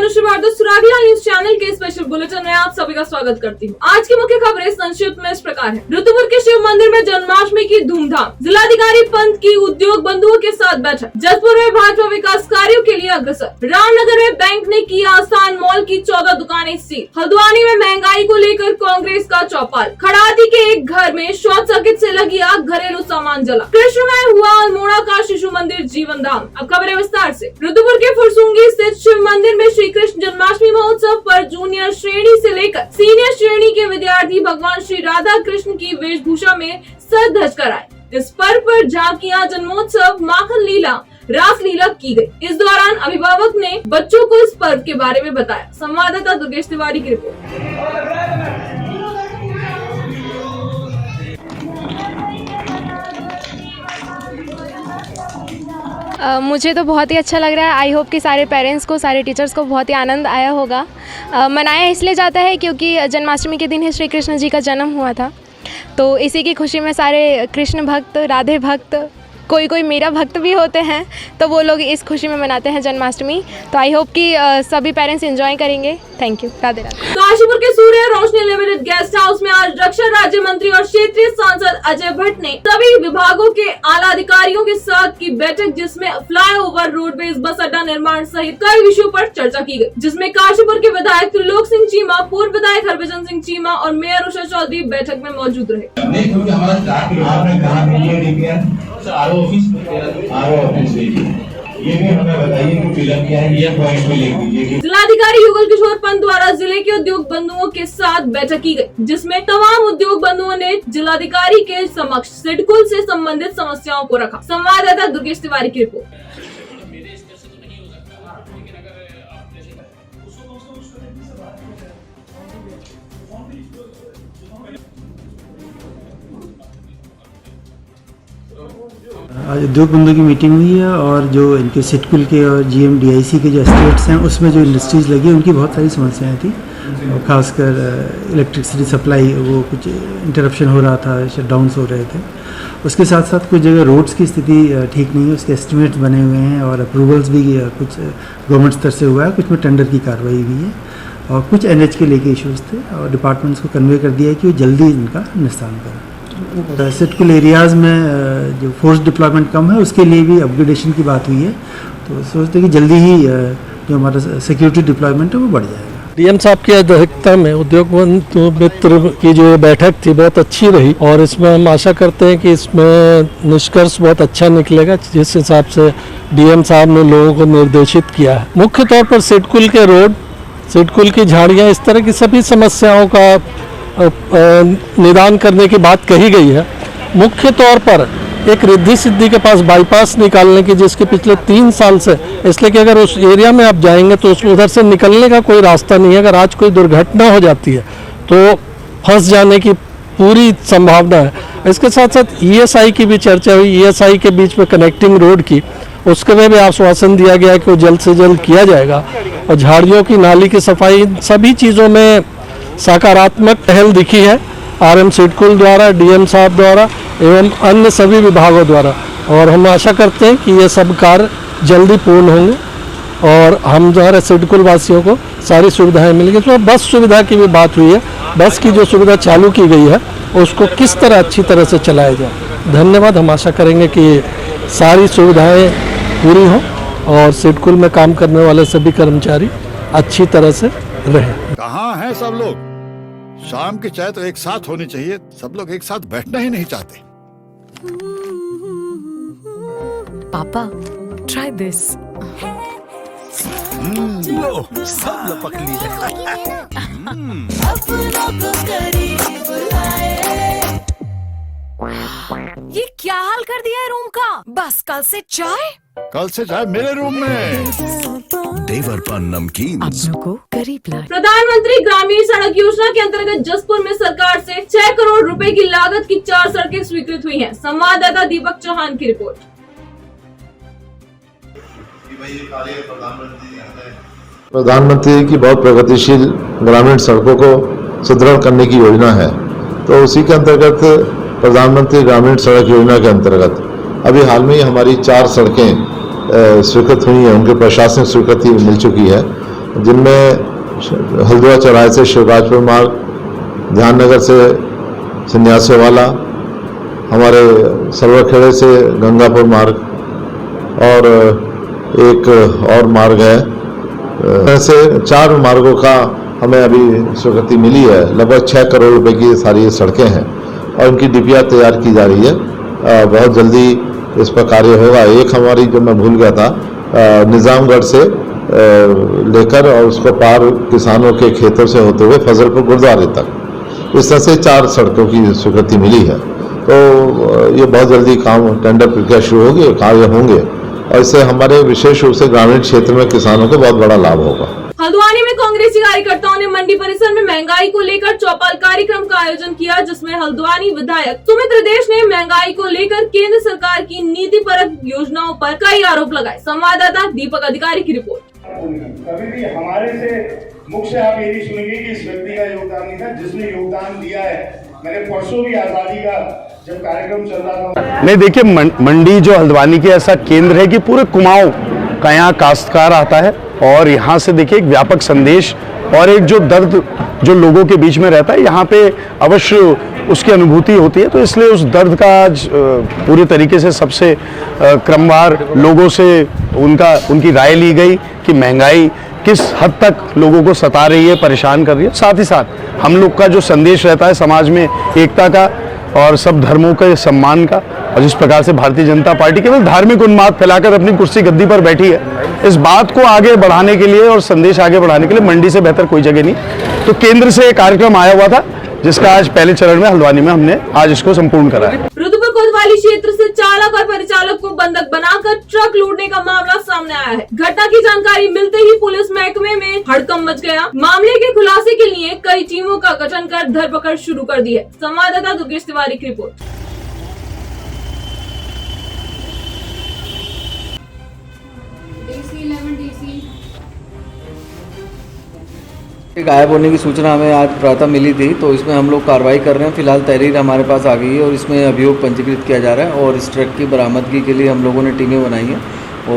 Anushree Bhardwaj सुरागला news channel के special bulletin में आप सभी का स्वागत करती हूँ। आज की मुख्य खबरें संक्षिप्त में इस प्रकार है। ऋतुपुर के शिव मंदिर में जन्माष्टमी की धूमधाम, जिलाधिकारी पंत की उद्योग बंधुओं के साथ बैठक। जसपुर में भाजपा विकास कार्यों के लिए अग्रसर। रामनगर में बैंक ने किया आसान मॉल की 14 दुकानें सील। हल्द्वानी में महंगाई को लेकर कांग्रेस का चौपाल। खड़ाती के एक घर में शॉर्ट सर्किट से लगी आग, घरेलू सामान जला। कृष्ण में हुआ अल्मोड़ा का शिशु मंदिर जीवन धाम। अब खबरें विस्तार से। ऋतुपुर के फुरसुंगी स्थित शिव मंदिर में श्री कृष्ण जन्माष्टमी महोत्सव पर जूनियर श्रेणी से लेकर सीनियर श्रेणी के विद्यार्थी भगवान श्री राधा कृष्ण की वेशभूषा में सज धज कर आए। इस पर्व पर झांकियां, जन्मोत्सव, माखन लीला, रास लीला की गई। इस दौरान अभिभावक ने बच्चों को इस पर्व के बारे में बताया। संवाददाता दुर्गेश तिवारी की रिपोर्ट। मुझे तो बहुत ही अच्छा लग रहा है। आई होप कि सारे पेरेंट्स को, सारे टीचर्स को बहुत ही आनंद आया होगा। मनाया इसलिए जाता है क्योंकि जन्माष्टमी के दिन ही श्री कृष्ण जी का जन्म हुआ था, तो इसी की खुशी में सारे कृष्ण भक्त, राधे भक्त, कोई मेरा भक्त भी होते हैं, तो वो लोग इस खुशी में मनाते हैं जन्माष्टमी। तो आई होप कि सभी पेरेंट्स एंजॉय करेंगे। Thank you. राधे राधे। काशीपुर के Surya Roshni limited guest house में आज रक्षा राज्य मंत्री और क्षेत्रीय सांसद अजय भट्ट ने सभी विभागों के आला अधिकारियों के साथ की बैठक, जिसमें फ्लाईओवर, रोडवेज, बस अड्डा निर्माण सहित कई विषयों पर चर्चा की गई, जिसमें काशीपुर के विधायक त्रिलोक सिंह चीमा, पूर्व विधायक हरभजन सिंह चीमा और मेयर उषा चौधरी बैठक में मौजूद रहे। ये भी हमें बताइए कि फिलअप क्या है, ये पॉइंट में लिख दीजिए। जिलाधिकारी युगल किशोर पंत द्वारा जिले के उद्योग बंधुओं के साथ बैठक की गई, जिसमें तमाम उद्योग बंधुओं ने जिलाधिकारी के समक्ष सिडकुल से संबंधित समस्याओं को रखा। संवाददाता दुर्गेश तिवारी की रिपोर्ट। आज उद्योग बंधुओं की मीटिंग हुई है और जो इनके सिडकुल के और GMDIC के जो एस्टेट्स हैं उसमें जो इंडस्ट्रीज़ लगी उनकी बहुत सारी समस्याएं थी, और ख़ासकर इलेक्ट्रिसिटी सप्लाई, वो कुछ इंटरप्शन हो रहा था, शटडाउन्स हो रहे थे। उसके साथ साथ कुछ जगह रोड्स की स्थिति ठीक नहीं है, उसके एस्टिमेट्स बने हुए हैं और अप्रूवल्स भी कुछ गवर्नमेंट स्तर से हुआ है, कुछ में टेंडर की कार्रवाई हुई है, और कुछ NH के लेके इशूज़ थे और डिपार्टमेंट्स को कन्वे कर दिया है कि वो जल्दी इनका निस्तारण करें। सिडकुल एरियाज़ में जो फोर्स डिप्लॉयमेंट कम है उसके लिए भी अपग्रेडेशन की बात हुई है, तो सोचते हैं कि जल्दी ही जो हमारा सिक्योरिटी डिप्लॉयमेंट है वो बढ़ जाएगा। DM साहब की अध्यक्षता में उद्योग बंधु मित्र की जो बैठक थी बहुत अच्छी रही, और इसमें हम आशा करते हैं कि इसमें निष्कर्ष बहुत अच्छा निकलेगा, जिस हिसाब से DM साहब ने लोगों को निर्देशित किया है। मुख्य तौर पर सिडकुल के रोड, सिडकुल की झाड़ियाँ, इस तरह की सभी समस्याओं का निदान करने की बात कही गई है। मुख्य तौर पर एक रिद्धि सिद्धि के पास बाईपास निकालने की, जिसके पिछले 3 साल से, इसलिए कि अगर उस एरिया में आप जाएंगे तो उधर से निकलने का कोई रास्ता नहीं है। अगर आज कोई दुर्घटना हो जाती है तो फंस जाने की पूरी संभावना है। इसके साथ साथ ESI की भी चर्चा हुई, ESI के बीच में कनेक्टिंग रोड की, उसके में भी आश्वासन दिया गया कि वो जल्द से जल्द किया जाएगा। और झाड़ियों की, नाली की सफाई, सभी चीज़ों में सकारात्मक पहल दिखी है RM सिडकुल द्वारा, DM साहब द्वारा एवं अन्य सभी विभागों द्वारा, और हम आशा करते हैं कि ये सब कार्य जल्दी पूर्ण होंगे और हम जो है सिडकुल वासियों को सारी सुविधाएं मिलेंगी। तो बस सुविधा की भी बात हुई है, बस की जो सुविधा चालू की गई है उसको किस तरह अच्छी तरह से चलाया जाए। धन्यवाद। हम आशा करेंगे कि सारी सुविधाएँ पूरी हों और सिडकुल में काम करने वाले सभी कर्मचारी अच्छी तरह से रहें। कहाँ हैं सब लोग? शाम की चाय तो एक साथ होनी चाहिए, सब लोग एक साथ बैठना ही नहीं चाहते। पापा, try this. लो, सब लपक लिए। ये क्या हाल कर दिया है रूम का? बस कल से चाय? कल से चाय मेरे रूम में। देवर पान नमकीन अपनों को करीब लाए। प्रधानमंत्री ग्रामीण सड़क योजना के अंतर्गत जसपुर में सरकार से 6 करोड़ रुपए की लागत की 4 सड़कें स्वीकृत हुई हैं। संवाददाता दीपक चौहान की रिपोर्ट। प्रधानमंत्री की बहुत प्रगतिशील ग्रामीण सड़कों को सुदृढ़ करने की योजना है, तो उसी के अंतर्गत प्रधानमंत्री ग्रामीण सड़क योजना के अंतर्गत अभी हाल में ही हमारी 4 सड़कें स्वीकृत हुई हैं, उनके प्रशासनिक स्वीकृति मिल चुकी है। जिनमें हल्द्वानी चौराहे से शिवराजपुर मार्ग, ध्याननगर से सन्यासी वाला, हमारे सरवरखेड़े से गंगापुर मार्ग और एक और मार्ग है। ऐसे 4 मार्गों का हमें अभी स्वीकृति मिली है। लगभग 6 करोड़ रुपए की सारी ये सड़कें हैं और इनकी डीपीआर तैयार की जा रही है। बहुत जल्दी इस पर कार्य होगा। एक हमारी जो मैं भूल गया था, निजामगढ़ से लेकर और उसको पार किसानों के खेतों से होते हुए फजलपुर गुरुद्वारे तक, इस तरह से 4 सड़कों की स्वीकृति मिली है। तो ये बहुत जल्दी काम, टेंडर प्रक्रिया शुरू होगी, कार्य होंगे और इससे हमारे विशेष रूप से ग्रामीण क्षेत्र में किसानों को बहुत बड़ा लाभ होगा। हल्द्वानी में कांग्रेसी कार्यकर्ताओं ने मंडी परिसर में महंगाई को लेकर चौपाल कार्यक्रम का आयोजन किया, जिसमें हल्द्वानी विधायक सुमित्र देश ने महंगाई को लेकर केंद्र सरकार की नीतिपरक योजनाओं पर कई आरोप लगाए। संवाददाता दीपक अधिकारी की रिपोर्ट। कभी भी हमारे से मुख से आप ये नहीं सुनेंगे कि इस व्यक्ति का योगदान नहीं था, जिसने योगदान दिया है। मैंने परसों भी आजादी का जब कार्यक्रम चल रहा था, नहीं देखिए, मंडी जो हल्द्वानी के ऐसा केंद्र है कि पूरे कुमाऊं का यहाँ काश्तकार आता है और यहाँ से देखिए एक व्यापक संदेश और एक जो दर्द जो लोगों के बीच में रहता है, यहाँ पे अवश्य उसकी अनुभूति होती है। तो इसलिए उस दर्द का आज पूरे तरीके से सबसे क्रमवार लोगों से उनकी राय ली गई कि महंगाई किस हद तक लोगों को सता रही है, परेशान कर रही है। साथ ही साथ हम लोग का जो संदेश रहता है समाज में एकता का और सब धर्मों के सम्मान का, और जिस प्रकार से भारतीय जनता पार्टी केवल धार्मिक उन्माद फैलाकर अपनी कुर्सी गद्दी पर बैठी है, इस बात को आगे बढ़ाने के लिए और संदेश आगे बढ़ाने के लिए मंडी से बेहतर कोई जगह नहीं। तो केंद्र से एक कार्यक्रम आया हुआ था, जिसका आज पहले चरण में हल्द्वानी में हमने आज इसको संपूर्ण करा है। रुद्रपुर कोतवाली क्षेत्र से चालक और परिचालक को बंधक बनाकर ट्रक लूटने का मामला सामने आया है। घटना की जानकारी मिलते ही पुलिस महकमे में हड़कंप मच गया। मामले के खुलासे के लिए कई टीमों का गठन कर धरपकड़ शुरू कर दी है। संवाददाता दुर्गेश तिवारी की रिपोर्ट। गायब होने की सूचना हमें आज प्रातः मिली थी, तो इसमें हम लोग कार्रवाई कर रहे हैं। फिलहाल तहरीर हमारे पास आ गई है और इसमें अभियोग पंजीकृत किया जा रहा है और इस ट्रक की बरामदगी के लिए हम लोगों ने टीमें बनाई हैं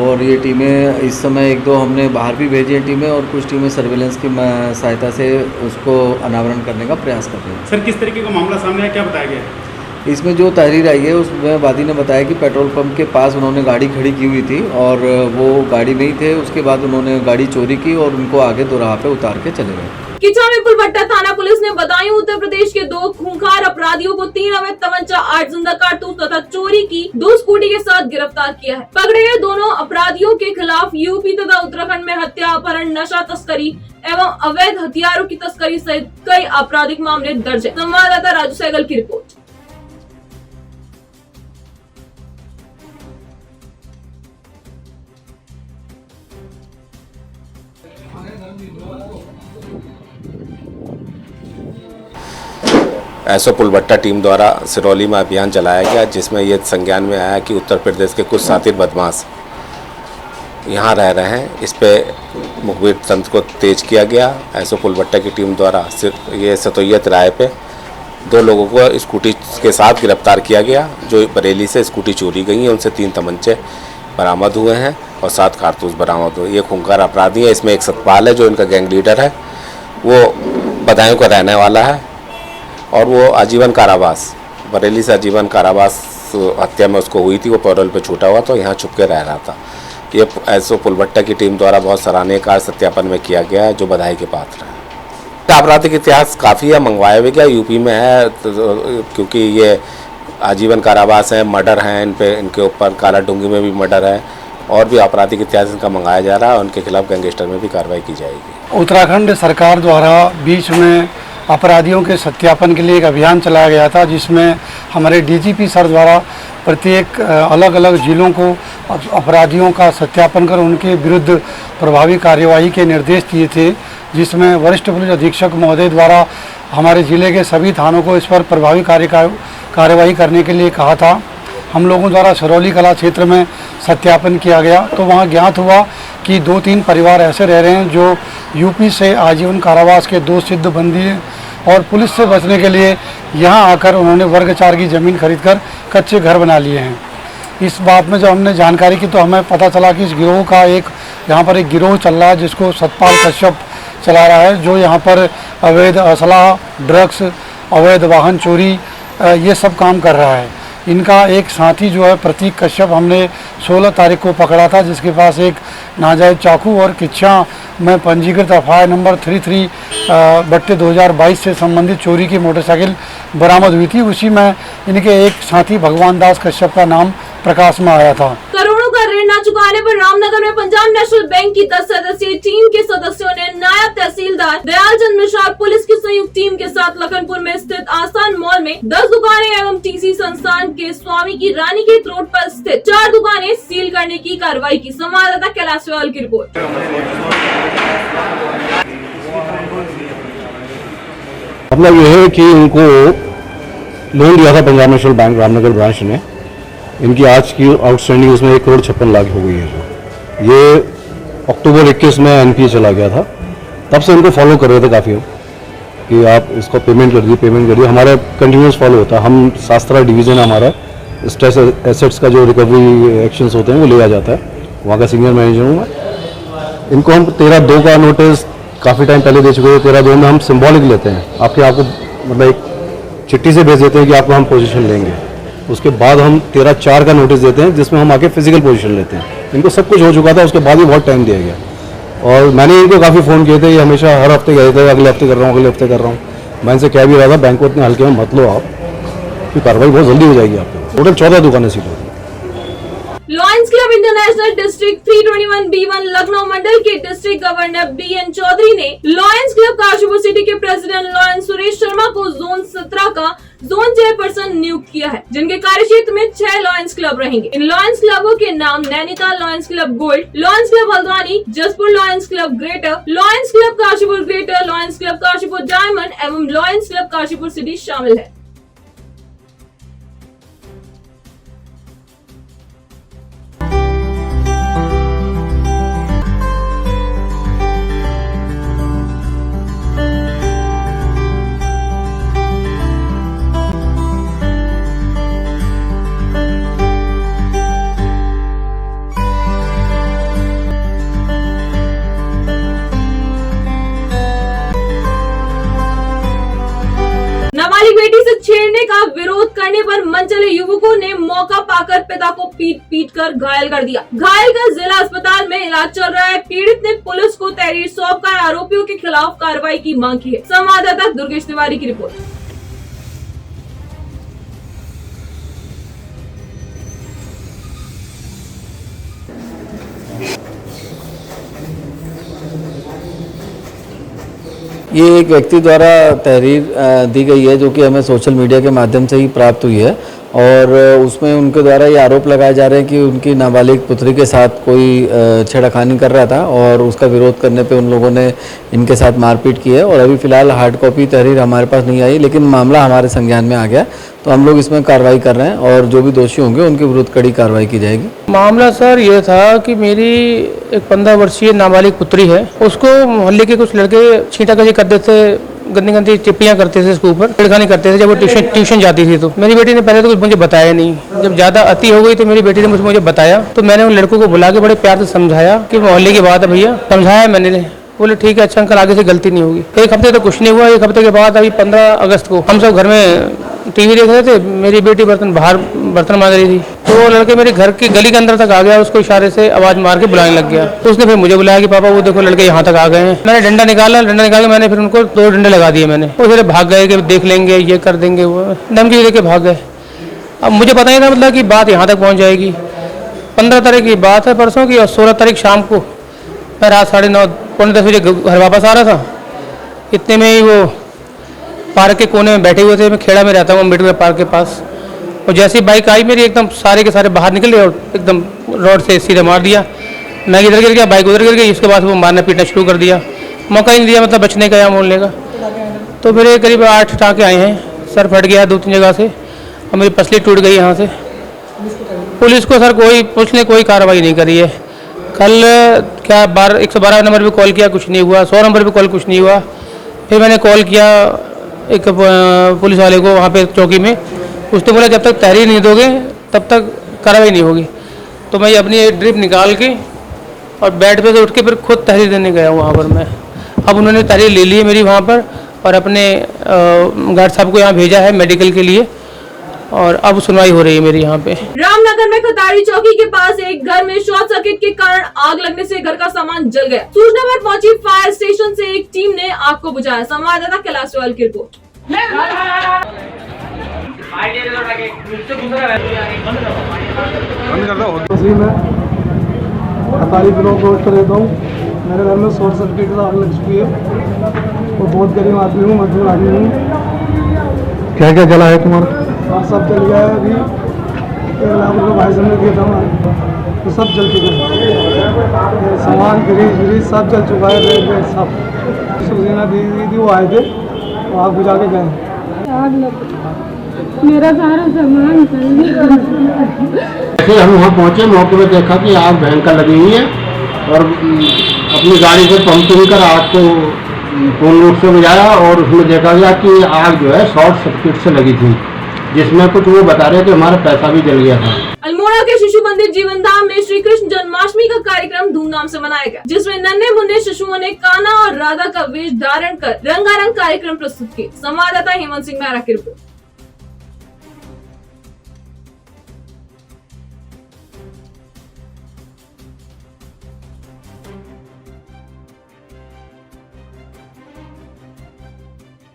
और ये टीमें इस समय 1-2 हमने बाहर भी भेजी हैं टीमें और कुछ टीमें सर्विलेंस की सहायता से उसको अनावरण करने का प्रयास कर रही हैं। सर, किस तरीके का मामला सामने आया, क्या बताया गया? इसमें जो तहरीर आई है उसमें वादी ने बताया कि पेट्रोल पंप के पास उन्होंने गाड़ी खड़ी की हुई थी और वो गाड़ी नहीं थे। उसके बाद उन्होंने गाड़ी चोरी की और उनको आगे दोराहा पे उतार के चले गए। किचा में पुलभट्टा थाना पुलिस ने बदायूं उत्तर प्रदेश के 2 खूंखार अपराधियों को 3 अवैध तमंचा, 8 जिंदा कारतूस तथा चोरी की 2 स्कूटी के साथ गिरफ्तार किया है। पकड़े गए दोनों अपराधियों के खिलाफ यूपी तथा उत्तराखंड में हत्या, अपहरण, नशा तस्करी एवं अवैध हथियारों की तस्करी सहित कई आपराधिक मामले दर्ज है। संवाददाता राजू सहगल की रिपोर्ट। एसओ पुलभट्टा टीम द्वारा सिरौली में अभियान चलाया गया, जिसमें ये संज्ञान में आया कि उत्तर प्रदेश के कुछ शातिर बदमाश यहाँ रह रहे हैं। इस पे मुखबिर तंत्र को तेज किया गया। एसओ पुलभट्टा की टीम द्वारा ये सतोयत राय पे 2 लोगों को स्कूटी के साथ गिरफ्तार किया गया, जो बरेली से स्कूटी चोरी गई है। उनसे 3 तमंचे बरामद हुए हैं और 7 कारतूस बरामद हुए। ये खूंखार अपराधी है। इसमें एक सतपाल है जो इनका गैंग लीडर है, वो बदायूं का रहने वाला है और वो आजीवन कारावास, बरेली से आजीवन कारावास हत्या में उसको हुई थी। वो पैरोल पे छूटा हुआ तो यहाँ छुप के रह रहा था। ये एसओ पुलभट्टा की टीम द्वारा बहुत सराहनीय कार्य सत्यापन में किया गया है, जो बधाई के पात्र है। आपराधिक इतिहास काफ़ी है, मंगवाया भी गया, यूपी में है, क्योंकि ये आजीवन कारावास है, मर्डर हैं इन पे, इनके ऊपर काला डूंगी में भी मर्डर है और भी आपराधिक इतिहास इनका मंगाया जा रहा है। उनके खिलाफ गैंगस्टर में भी कार्रवाई की जाएगी। उत्तराखंड सरकार द्वारा बीच में अपराधियों के सत्यापन के लिए एक अभियान चलाया गया था, जिसमें हमारे डीजीपी सर द्वारा प्रत्येक अलग अलग जिलों को अपराधियों का सत्यापन कर उनके विरुद्ध प्रभावी कार्यवाही के निर्देश दिए थे, जिसमें वरिष्ठ पुलिस अधीक्षक महोदय द्वारा हमारे ज़िले के सभी थानों को इस पर प्रभावी कार्यवाही करने के लिए कहा था। हम लोगों द्वारा सिरौली कला क्षेत्र में सत्यापन किया गया तो वहाँ ज्ञात हुआ कि 2-3 परिवार ऐसे रह रहे हैं जो यूपी से आजीवन कारावास के 2 सिद्ध बंदी हैं और पुलिस से बचने के लिए यहाँ आकर उन्होंने वर्ग 4 की ज़मीन खरीदकर कच्चे घर बना लिए हैं। इस बात में जब हमने जानकारी की तो हमें पता चला कि इस गिरोह का एक यहाँ पर एक गिरोह चल रहा है जिसको सतपाल कश्यप चला रहा है, जो यहाँ पर अवैध असला, ड्रग्स, अवैध वाहन चोरी ये सब काम कर रहा है। इनका एक साथी जो है प्रतीक कश्यप, हमने 16 तारीख को पकड़ा था, जिसके पास एक नाजायज चाकू और किच्छा में पंजीकृत एफआईआर नंबर 33/2022 से संबंधित चोरी की मोटरसाइकिल बरामद हुई थी। उसी में इनके एक साथी भगवान दास कश्यप का नाम प्रकाश में आया था। करोड़ों का ऋण न चुकाने पर रामनगर में पंजाब नेशनल बैंक की 10 सदस्यीय टीम के सदस्यों ने नायब तहसीलदार दयालचंद मिश्रा और पुलिस की संयुक्त टीम के साथ लखनपुर में स्थित आसान मॉल में 10 दुकानें एवं टीसी संस्थान के स्वामी की रानीखेत रोड पर स्थित 4 दुकानें सील करने की कार्रवाई की। संवाददाता कैलाश वाल की रिपोर्ट। मतलब यह है कि इनको लोन दिया था Punjab national bank Ramnagar branch ने। इनकी आज की आउटस्टैंडिंग उसमें 1,56,00,000 हो गई है। जो ये अक्टूबर 21 में एनपीए चला गया था, तब से इनको फॉलो कर रहे थे काफ़ी हम कि आप इसको पेमेंट कर दिए। हमारा कंटिन्यूस फॉलो होता है। हम शास्त्रा डिवीज़न हमारा स्ट्रेस एसेट्स का जो रिकवरी एक्शंस होते हैं वो लिया जाता है, वहाँ का सीनियर मैनेजर हूँ मैं। इनको हम 13/2 का नोटिस काफ़ी टाइम पहले दे चुके हैं। 13/2 में हम सिम्बॉलिक लेते हैं, आपको मतलब एक चिट्ठी से भेज देते हैं कि आपको हम पोजीशन लेंगे। उसके बाद हम 13/4 का नोटिस देते हैं, जिसमें हम आके फिजिकल पोजीशन लेते हैं। इनको सब कुछ हो चुका था, उसके बाद भी बहुत टाइम दिया गया और मैंने इनको काफ़ी फ़ोन किए थे। ये हमेशा हर हफ्ते कहते थे अगले हफ्ते कर रहा हूँ, अगले हफ्ते कर रहा हूँ। मैं इनसे कह भी रहा था बैंक को इतने हल्के में मत लो आप, कि कार्रवाई बहुत जल्दी हो जाएगी आपको। टोटल 14 दुकानें सील होगी। Lions club international district 321B1 Lucknow मंडल के डिस्ट्रिक्ट गवर्नर BN चौधरी ने लॉयंस क्लब काशीपुर सिटी के प्रेसिडेंट लॉयंस सुरेश शर्मा को जोन 17 का जोन चेयरपर्सन नियुक्त किया है, जिनके कार्यक्षेत्र में 6 लॉयंस क्लब रहेंगे। इन लॉयंस क्लबों के नाम Nainital Lions Club Gold, Lions Club Haldwani, Jaspur Lions Club Greater, Lions club Kashipur Greater, Lions club Kashipur Diamond एवं लॉयंस क्लब काशीपुर सिटी शामिल है। नाबालिग बेटी से छेड़ने का विरोध करने पर मनचले युवकों ने मौका पाकर पिता को पीट कर घायल कर दिया। घायल का जिला अस्पताल में इलाज चल रहा है। पीड़ित ने पुलिस को तहरीर सौंपकर आरोपियों के खिलाफ कार्रवाई की मांग की है। संवाददाता दुर्गेश तिवारी की रिपोर्ट। ये एक व्यक्ति द्वारा तहरीर दी गई है, जो कि हमें सोशल मीडिया के माध्यम से ही प्राप्त हुई है और उसमें उनके द्वारा ये आरोप लगाए जा रहे हैं कि उनकी नाबालिग पुत्री के साथ कोई छेड़खानी कर रहा था और उसका विरोध करने पे उन लोगों ने इनके साथ मारपीट की है। और अभी फ़िलहाल हार्ड कॉपी तहरीर हमारे पास नहीं आई, लेकिन मामला हमारे संज्ञान में आ गया, तो हम लोग इसमें कार्रवाई कर रहे हैं और जो भी दोषी होंगे उनके विरुद्ध कड़ी कार्रवाई की जाएगी। मामला सर ये था कि मेरी एक 15 वर्षीय नाबालिग पुत्री है, उसको मोहल्ले के कुछ लड़के छींटाकशी करते थे, गंदी गंदी टिप्पणियाँ करते थे, उसके ऊपर छेड़खानी करते थे जब वो ट्यूशन जाती थी। तो मेरी बेटी ने पहले तो कुछ मुझे बताया नहीं, जब ज़्यादा अति हो गई तो मेरी बेटी ने मुझे बताया, तो मैंने उन लड़कों को बुला के बड़े प्यार से समझाया कि मोहल्ले की बात है भैया, समझाया मैंने। बोले ठीक है, अच्छा अंकल आगे से गलती नहीं होगी। एक हफ्ते तो कुछ नहीं हुआ। एक हफ्ते के बाद अभी 15 अगस्त को हम सब घर में टीवी देख रहे थे, मेरी बेटी बाहर बर्तन मांग रही थी, तो वो लड़के मेरे घर की गली के अंदर तक आ गया, उसको इशारे से आवाज मार के बुलाने लग गया। तो उसने फिर मुझे बुलाया कि पापा वो देखो लड़के यहाँ तक आ गए हैं। मैंने डंडा निकाला, डंडा निकाल के मैंने फिर उनको 2 डंडे लगा दिए मैंने। वो फिर भाग गए कि देख लेंगे, ये कर देंगे, वो धमकी दे के भाग गए। अब मुझे पता नहीं था मतलब कि बात यहाँ तक पहुँच जाएगी। 15 तारीख की बात है परसों की, और 16 तारीख शाम को मैं रात 9:30 पौने 10 बजे घर वापस आ रहा था। इतने में ही वो पार्क के कोने में बैठे हुए थे, मैं खेड़ा में रहता हूँ अम्बेडकर पार्क के पास, और जैसे ही बाइक आई मेरी एकदम सारे के सारे बाहर निकले और एकदम रोड से सीधे मार दिया। मैं इधर गिर गया, बाइक उधर गिर गई, उसके बाद वो मारना पीटना शुरू कर दिया। मौका ही नहीं दिया मतलब बचने का या मोड़ने का। तो मेरे करीब 8 टाँके आए हैं, सर फट गया 2-3 जगह से और मेरी पसली टूट गई यहाँ से। पुलिस को सर पुलिस ने कोई कार्रवाई नहीं करी है। कल क्या 112 नंबर पे कॉल किया, कुछ नहीं हुआ। 100 नंबर पे कॉल, कुछ नहीं हुआ। फिर मैंने कॉल किया एक पुलिस वाले को वहाँ पे चौकी में, उसने बोला जब तक तहरीर नहीं दोगे तब तक कार्रवाई नहीं होगी। तो मैं अपनी एक ड्रिप निकाल के और बेड पे से उठ के फिर खुद तहरीर देने गया वहाँ पर मैं। अब उन्होंने तहरीर ले ली है मेरी वहाँ पर और अपने गार्ड साहब को यहाँ भेजा है मेडिकल के लिए और अब सुनवाई हो रही है मेरी यहाँ पे। रामनगर में खताड़ी चौकी के पास एक घर में शॉर्ट सर्किट के कारण आग लगने से घर का सामान जल गया। सूचना पर पहुंची फायर स्टेशन से एक टीम ने आग को बुझाया। संवाददाता कैलाश चौहान की रिपोर्ट। खताड़ी ब्लॉक रोड पर रहता हूँ। मेरे घर में शॉर्ट सर्किट से आग लग चुकी है और बहुत गरीब आदमी हूँ, मजदूर आदमी हूँ। क्या क्या जला है तुम्हारा? और सब जल गया है। अभी 1 लाख रुपये भाई साहब ने दिया था तो सब जल चुका है। सामान फ्रिज सब जल चुका है। रेड सब सुजीना दीदी थी वो आए थे तो आग बुझा के गए। आग लग मेरा सारा सामान ऐसे हम वहाँ पहुँचे, मौके पर देखा कि आग भयंकर लगी हुई है और अपनी गाड़ी से पंपिंग कर आग को पूर्ण रूप से बुझाया और उसमें देखा गया कि आग जो है शॉर्ट सर्किट से लगी थी, जिसमें कुछ वो बता रहे थे हमारा पैसा भी जल गया था। अल्मोड़ा के शिशु मंदिर जीवनधाम में श्री कृष्ण जन्माष्टमी का कार्यक्रम धूमधाम से मनाया गया, जिसमें नन्हे मुन्ने शिशुओं ने कान्हा और राधा का वेश धारण कर रंगारंग कार्यक्रम प्रस्तुत किए। संवाददाता हेमंत सिंह मेहरा की रिपोर्ट।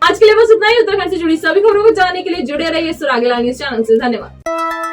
आज के लिए बस इतना ही। उत्तराखंड से जुड़ी सभी खबरों को जानने के लिए जुड़े रहिए सुरागेला न्यूज चैनल से। धन्यवाद।